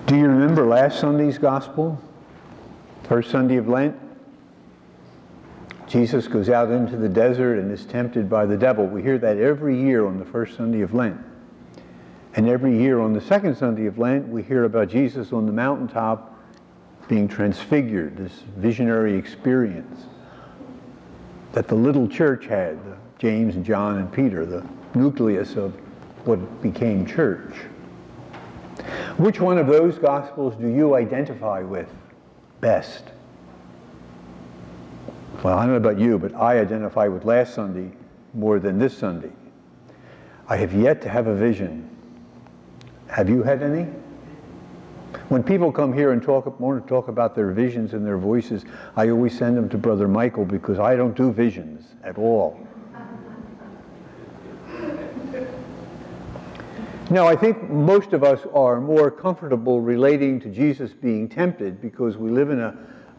Do you remember last Sunday's gospel? First Sunday of Lent? Jesus goes out into the desert and is tempted by the devil. We hear that every year on the first Sunday of Lent. And every year on the second Sunday of Lent, we hear about Jesus on the mountaintop being transfigured, this visionary experience that the little church had, James and John and Peter, the nucleus of what became church. Which one of those Gospels do you identify with best? Well, I don't know about you, but I identify with last Sunday more than this Sunday. I have yet to have a vision. Have you had any? When people come here and want to talk about their visions and their voices, I always send them to Brother Michael because I don't do visions at all. Now, I think most of us are more comfortable relating to Jesus being tempted because we live in a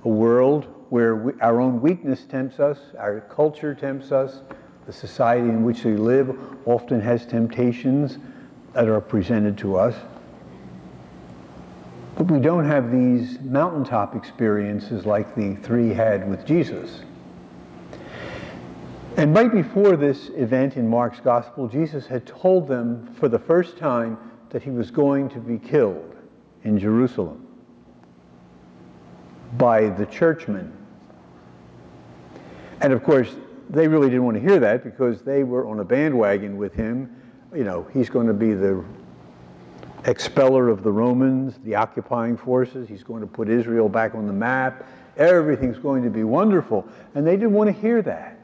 world where our own weakness tempts us, our culture tempts us, the society in which we live often has temptations that are presented to us. But we don't have these mountaintop experiences like the three had with Jesus. And right before this event in Mark's Gospel, Jesus had told them for the first time that he was going to be killed in Jerusalem by the churchmen. And of course, they really didn't want to hear that because they were on a bandwagon with him. You know, he's going to be the expeller of the Romans, the occupying forces. He's going to put Israel back on the map. Everything's going to be wonderful. And they didn't want to hear that.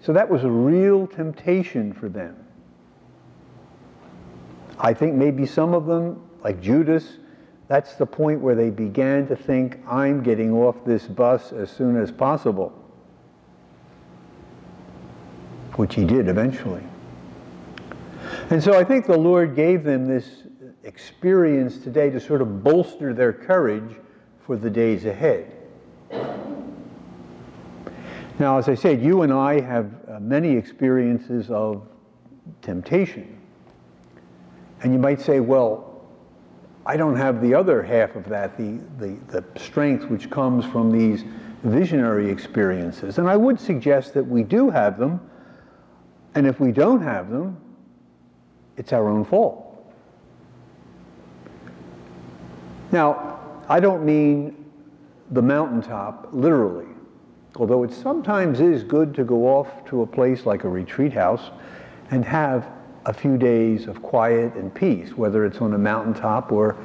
So that was a real temptation for them. I think maybe some of them, like Judas, that's the point where they began to think, I'm getting off this bus as soon as possible. Which he did eventually. And so I think the Lord gave them this experience today to sort of bolster their courage for the days ahead. Now, as I said, you and I have many experiences of temptation. And you might say, well, I don't have the other half of that, the strength which comes from these visionary experiences. And I would suggest that we do have them, and if we don't have them, it's our own fault. Now, I don't mean the mountaintop literally. Although it sometimes is good to go off to a place like a retreat house and have a few days of quiet and peace, whether it's on a mountaintop or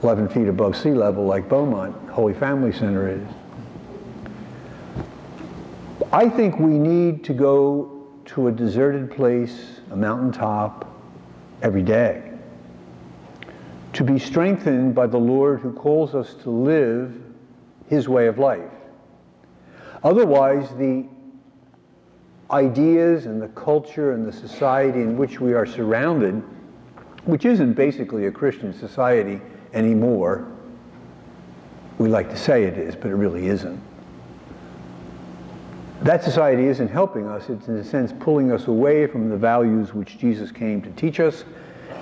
11 feet above sea level like Beaumont Holy Family Center is. I think we need to go to a deserted place, a mountaintop, every day to be strengthened by the Lord who calls us to live his way of life. Otherwise, the ideas and the culture and the society in which we are surrounded, which isn't basically a Christian society anymore, we like to say it is, but it really isn't. That society isn't helping us. It's in a sense pulling us away from the values which Jesus came to teach us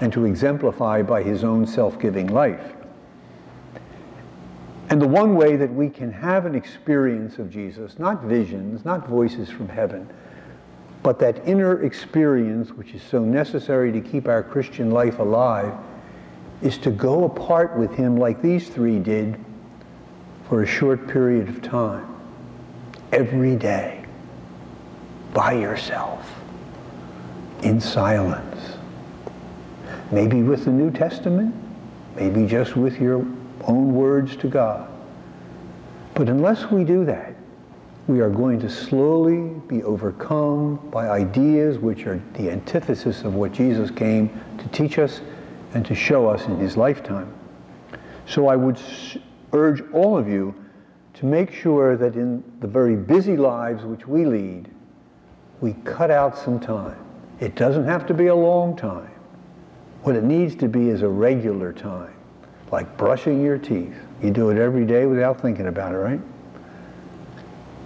and to exemplify by his own self-giving life. And the one way that we can have an experience of Jesus, not visions, not voices from heaven, but that inner experience which is so necessary to keep our Christian life alive, is to go apart with him like these three did for a short period of time, every day, by yourself, in silence. Maybe with the New Testament, maybe just with your own words to God. But unless we do that, we are going to slowly be overcome by ideas which are the antithesis of what Jesus came to teach us and to show us in his lifetime. So I would urge all of you to make sure that in the very busy lives which we lead, we cut out some time. It doesn't have to be a long time. What it needs to be is a regular time. Like brushing your teeth. You do it every day without thinking about it, right?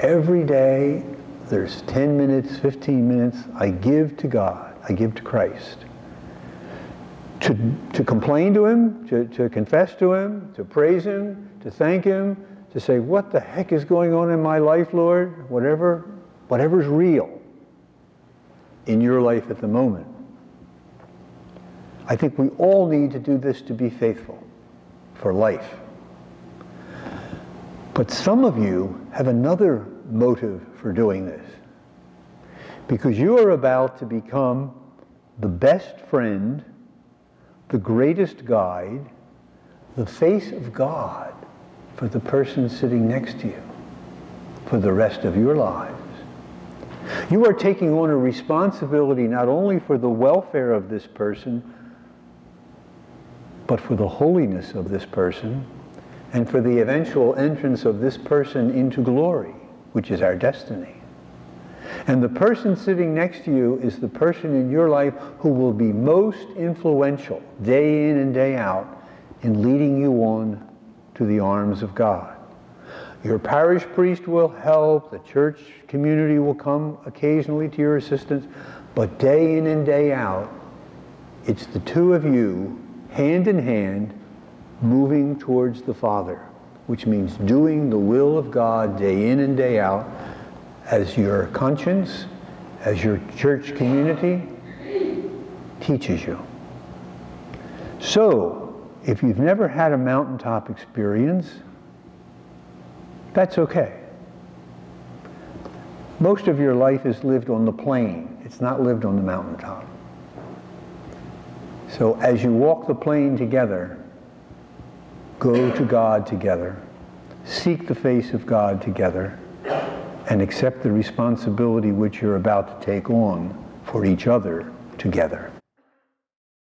Every day, there's 10 minutes, 15 minutes I give to God, I give to Christ, to complain to him, to confess to him, to praise him, to thank him, to say, what the heck is going on in my life, Lord? Whatever's real in your life at the moment. I think we all need to do this to be faithful for life. But some of you have another motive for doing this. Because you are about to become the best friend, the greatest guide, the face of God for the person sitting next to you for the rest of your lives. You are taking on a responsibility not only for the welfare of this person, but for the holiness of this person and for the eventual entrance of this person into glory, which is our destiny. And the person sitting next to you is the person in your life who will be most influential day in and day out in leading you on to the arms of God. Your parish priest will help, the church community will come occasionally to your assistance, but day in and day out, it's the two of you, hand in hand, moving towards the Father, which means doing the will of God day in and day out as your conscience, as your church community teaches you. So, if you've never had a mountaintop experience, that's okay. Most of your life is lived on the plain. It's not lived on the mountaintop. So as you walk the plain together, go to God together, seek the face of God together, and accept the responsibility which you're about to take on for each other together.